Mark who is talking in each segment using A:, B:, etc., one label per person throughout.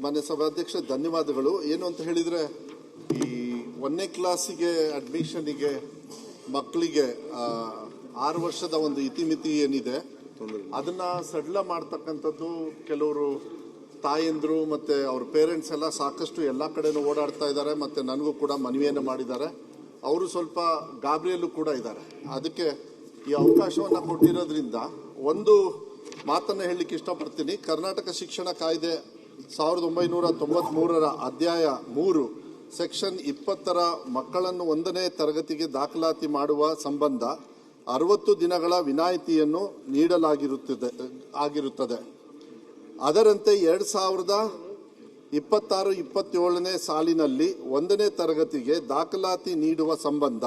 A: ಮಾನ್ಯ ಸಭಾಧ್ಯಕ್ಷ ಧನ್ಯವಾದಗಳು. ಏನು ಅಂತ ಹೇಳಿದ್ರೆ, ಈ 1ನೇ ಕ್ಲಾಸಿಗೆ ಅಡ್ಮಿಷನ್ಗೆ ಮಕ್ಕಳಿಗೆ 6 ವರ್ಷದ ಒಂದು ಇತಿಮಿತಿ ಏನಿದೆ ಅದನ್ನ ಸಡಿಲ ಮಾಡ್ತಕ್ಕಂಥದ್ದು ಕೆಲವರು ತಾಯಂದ್ರು ಮತ್ತೆ ಅವ್ರ ಪೇರೆಂಟ್ಸ್ ಎಲ್ಲ ಸಾಕಷ್ಟು ಎಲ್ಲ ಕಡೆನೂ ಓಡಾಡ್ತಾ ಇದ್ದಾರೆ. ಮತ್ತೆ ನನಗೂ ಕೂಡ ಮನವಿಯನ್ನು ಮಾಡಿದ್ದಾರೆ. ಅವರು ಸ್ವಲ್ಪ ಗಾಬರಿಯಲ್ಲೂ ಕೂಡ ಇದ್ದಾರೆ. ಅದಕ್ಕೆ ಈ ಅವಕಾಶವನ್ನು ಕೊಟ್ಟಿರೋದ್ರಿಂದ ಒಂದು ಮಾತನ್ನು ಹೇಳಲಿಕ್ಕೆ ಇಷ್ಟಪಡ್ತೀನಿ. ಕರ್ನಾಟಕ ಶಿಕ್ಷಣ ಕಾಯ್ದೆ 1993ರ ಅಧ್ಯಾಯ 3 ಸೆಕ್ಷನ್ 20ರ ಮಕ್ಕಳನ್ನು 1ನೇ ತರಗತಿಗೆ ದಾಖಲಾತಿ ಮಾಡುವ ಸಂಬಂಧ 60 ದಿನಗಳ ವಿನಾಯಿತಿಯನ್ನು ನೀಡಲಾಗಿರುತ್ತದೆ. ಅದರಂತೆ 2026-27ನೇ ಸಾಲಿನಲ್ಲಿ 1ನೇ ತರಗತಿಗೆ ದಾಖಲಾತಿ ನೀಡುವ ಸಂಬಂಧ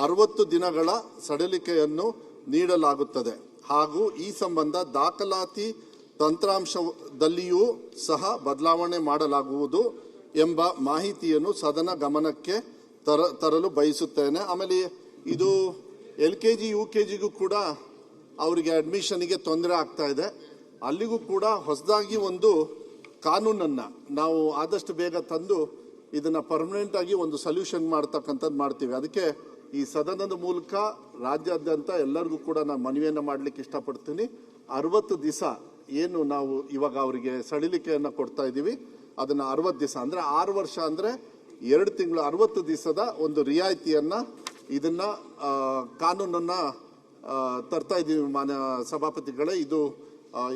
A: 60 ದಿನಗಳ ಸಡಿಲಿಕೆಯನ್ನು ನೀಡಲಾಗುತ್ತದೆ. ಹಾಗೂ ಈ ಸಂಬಂಧ ದಾಖಲಾತಿ ತಂತ್ರಾಂಶದಲ್ಲಿಯೂ ಸಹ ಬದಲಾವಣೆ ಮಾಡಲಾಗುವುದು ಎಂಬ ಮಾಹಿತಿಯನ್ನು ಸದನ ಗಮನಕ್ಕೆ ತರಲು ಬಯಸುತ್ತೇನೆ. ಆಮೇಲೆ ಇದು LKG UKGಗೂ ಕೂಡ ಅವರಿಗೆ ಅಡ್ಮಿಷನ್ಗೆ ತೊಂದರೆ ಆಗ್ತಾ ಇದೆ. ಅಲ್ಲಿಗೂ ಕೂಡ ಹೊಸದಾಗಿ ಒಂದು ಕಾನೂನನ್ನು ನಾವು ಆದಷ್ಟು ಬೇಗ ತಂದು ಇದನ್ನ ಪರ್ಮನೆಂಟ್ ಆಗಿ ಒಂದು ಸೊಲ್ಯೂಷನ್ ಮಾಡ್ತಕ್ಕಂಥದ್ದು ಮಾಡ್ತೀವಿ. ಅದಕ್ಕೆ ಈ ಸದನದ ಮೂಲಕ ರಾಜ್ಯಾದ್ಯಂತ ಎಲ್ಲರಿಗೂ ಕೂಡ ನಾನು ಮನವಿಯನ್ನು ಮಾಡಲಿಕ್ಕೆ ಇಷ್ಟಪಡ್ತೀನಿ. 60 ದಿವಸ ಏನು ನಾವು ಇವಾಗ ಅವರಿಗೆ ಸಡಿಲಿಕೆಯನ್ನು ಕೊಡ್ತಾ ಇದ್ದೀವಿ, ಅದನ್ನ 60 ದಿವಸ ಅಂದ್ರೆ 6 ವರ್ಷ ಅಂದ್ರೆ 2 ತಿಂಗಳು 60 ದಿವಸದ ಒಂದು ರಿಯಾಯಿತಿಯನ್ನ ಇದನ್ನ ಕಾನೂನನ್ನ ತರ್ತಾ ಇದ್ದೀವಿ. ಮಾನ್ಯ ಸಭಾಪತಿಗಳೇ, ಇದು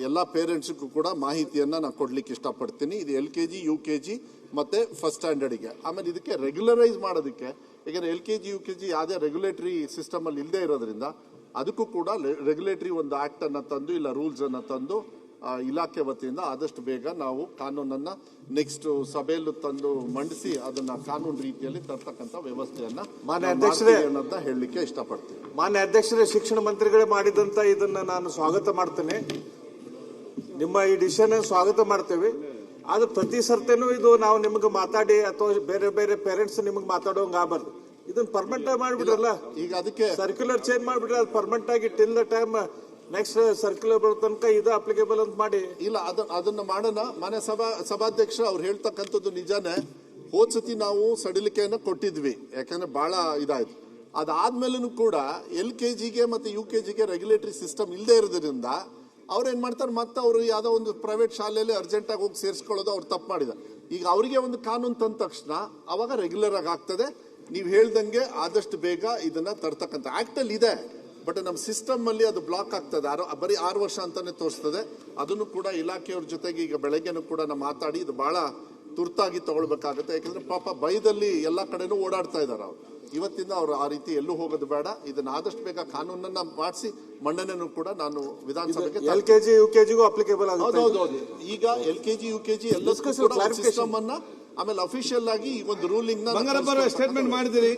A: ಎಲ್ಲ ಪೇರೆಂಟ್ಸ್ಗೂ ಕೂಡ ಮಾಹಿತಿಯನ್ನ ನಾನು ಕೊಡ್ಲಿಕ್ಕೆ ಇಷ್ಟಪಡ್ತೀನಿ. ಇದು LKG UKG ಮತ್ತೆ ಫಸ್ಟ್ ಸ್ಟ್ಯಾಂಡರ್ಡ್ಗೆ. ಆಮೇಲೆ ಇದಕ್ಕೆ ರೆಗ್ಯುಲರೈಸ್ ಮಾಡೋದಕ್ಕೆ, ಯಾಕಂದ್ರೆ LKG UKG ಯಾವುದೇ ರೆಗ್ಯುಲೇಟರಿ ಸಿಸ್ಟಮ್ ಅಲ್ಲಿ ಇಲ್ಲದೆ ಇರೋದ್ರಿಂದ ಅದಕ್ಕೂ ಕೂಡ ರೆಗ್ಯುಲೇಟರಿ ಒಂದು ಆಕ್ಟ್ ಅನ್ನ ತಂದು ಇಲ್ಲ ರೂಲ್ಸ್ ಅನ್ನ ತಂದು ಇಲಾಖೆ ವತಿಯಿಂದ ಆದಷ್ಟು ಬೇಗ ನಾವು ಕಾನೂನನ್ನ ನೆಕ್ಸ್ಟ್ ಸಭೆಯಲ್ಲೂ ತಂದು ಮಂಡಿಸಿ ಅದನ್ನ ಕಾನೂನು ರೀತಿಯಲ್ಲಿ ತರ್ತಕ್ಕಂಥ ವ್ಯವಸ್ಥೆಯನ್ನ
B: ಮಾನ್ಯ ಅಧ್ಯಕ್ಷರೇ
A: ಅಂತ ಹೇಳಲಿಕ್ಕೆ ಇಷ್ಟಪಡ್ತೀನಿ.
B: ಮಾನ್ಯ ಅಧ್ಯಕ್ಷರೇ, ಶಿಕ್ಷಣ ಮಂತ್ರಿಗಳೇ ಮಾಡಿದಂತ ಇದನ್ನ ನಾನು ಸ್ವಾಗತ ಮಾಡ್ತೇನೆ. ನಿಮ್ಮ ಈ ಡಿಸಿಷನ್ ಸ್ವಾಗತ ಮಾಡ್ತೇವೆ. ಆದ್ರೆ ಪ್ರತಿ ಸರ್ತಿನೂ ಇದು ನಾವು ನಿಮ್ಗೆ ಮಾತಾಡಿ ಅಥವಾ ಬೇರೆ ಬೇರೆ ಪೇರೆಂಟ್ಸ್ ನಿಮ್ಗೆ ಮಾತಾಡೋಂಗ ಆಗಬಾರ್ದು. ಇದನ್ನ ಪರ್ಮನೆಂಟ್ ಆಗಿ ಮಾಡ್ಬಿಡ್ರಲ್ಲ.
A: ಈಗ ಅದಕ್ಕೆ
B: ಸರ್ಕ್ಯುಲರ್ ಚೇಂಜ್ ಮಾಡ್ಬಿಟ್ರೆ ಅದು ಪರ್ಮನೆಂಟ್ ಆಗಿ till the time next circular ಬರೋ ತನಕ ಇದು ಅಪ್ಲಿಕೇಬಲ್ ಅಂತ ಮಾಡಿ.
A: ಇಲ್ಲ, ಅದನ್ನ ಮಾಡೋಣ. ಮಾನ್ಯ ಸಭಾಧ್ಯಕ್ಷ ಅವ್ರು ಹೇಳ್ತಕ್ಕಂಥದ್ದು ನಿಜಾನೇ. ಹೋದ್ಸತಿ ನಾವು ಸಡಿಲಿಕೆಯನ್ನು ಕೊಟ್ಟಿದ್ವಿ, ಯಾಕಂದ್ರೆ ಬಹಳ ಇದಾಯ್ತು. ಅದಾದ್ಮೇಲೂ ಕೂಡ LKGಗೆ ಮತ್ತೆ UKGಗೆ ರೆಗ್ಯುಲೇಟರಿ ಸಿಸ್ಟಮ್ ಇಲ್ಲದೆ ಇರೋದ್ರಿಂದ ಅವ್ರೇನ್ ಮಾಡ್ತಾರೆ, ಮತ್ತೆ ಅವರು ಯಾವ್ದೋ ಒಂದು ಪ್ರೈವೇಟ್ ಶಾಲೆಯಲ್ಲಿ ಅರ್ಜೆಂಟ್ ಆಗಿ ಹೋಗಿ ಸೇರಿಸ್ಕೊಳ್ಳೋದು ಅವ್ರು ತಪ್ಪು ಮಾಡಿದ್ದಾರೆ. ಈಗ ಅವರಿಗೆ ಒಂದು ಕಾನೂನು ತಂದ ತಕ್ಷಣ ಅವಾಗ ರೆಗ್ಯುಲರ್ ಆಗಿ ಆಗ್ತದೆ. ನೀವು ಹೇಳ್ದಂಗೆ ಆದಷ್ಟು ಬೇಗ ಇದನ್ನ ತರ್ತಕ್ಕಂಥ ಆಕ್ಟ್ ಅಲ್ಲಿ ಇದೆ. ಬಟ್ ನಮ್ಮ ಸಿಸ್ಟಮ್ ಅಲ್ಲಿ ಅದು ಬ್ಲಾಕ್ ಆಗ್ತದೆ. ಬರೀ 6 ವರ್ಷ ಅಂತಾನೆ ತೋರಿಸ್ತದೆ. ಅದನ್ನು ಕೂಡ ಇಲಾಖೆಯವ್ರ ಜೊತೆಗೆ ಈಗ ಬೆಳಗ್ಗೆನೂ ಕೂಡ ನಾವು ಮಾತಾಡಿ ಇದು ಬಹಳ ತುರ್ತಾಗಿ ತಗೊಳ್ಬೇಕಾಗುತ್ತೆ. ಯಾಕಂದ್ರೆ ಪಾಪ ಭಯದಲ್ಲಿ ಎಲ್ಲ ಕಡೆನೂ ಓಡಾಡ್ತಾ ಇದ್ದಾರೆ ಅವರು. ಇವತ್ತಿಂದ ಅವರು ಆ ರೀತಿ ಎಲ್ಲೂ ಹೋಗೋದು ಬೇಡ. ಇದನ್ನ ಆದಷ್ಟು ಬೇಗ ಕಾನೂನನ್ನ ಮಾಡಿಸಿ ಮಂಡನೆನೂ ಕೂಡ ನಾನು ವಿಧಾನಸಭೆಗೆ
B: LKG UKGಗೂ ಅಪ್ಲಿಕೇಬಲ್ ಆಗುತ್ತೆ.
A: ಹೌದೌದು. ಈಗ LKG UKG ಎಲ್ಲದಕ್ಕೂ ಸಿಸ್ಟಮ್ ಅನ್ನ ಆಮೇಲೆ ಅಫಿಷಿಯಲ್ ಆಗಿ ಈ ಒಂದು ರೂಲಿಂಗ್ ನ
B: ಸ್ಟೇಟ್ಮೆಂಟ್ ಮಾಡಿದಿರಿ.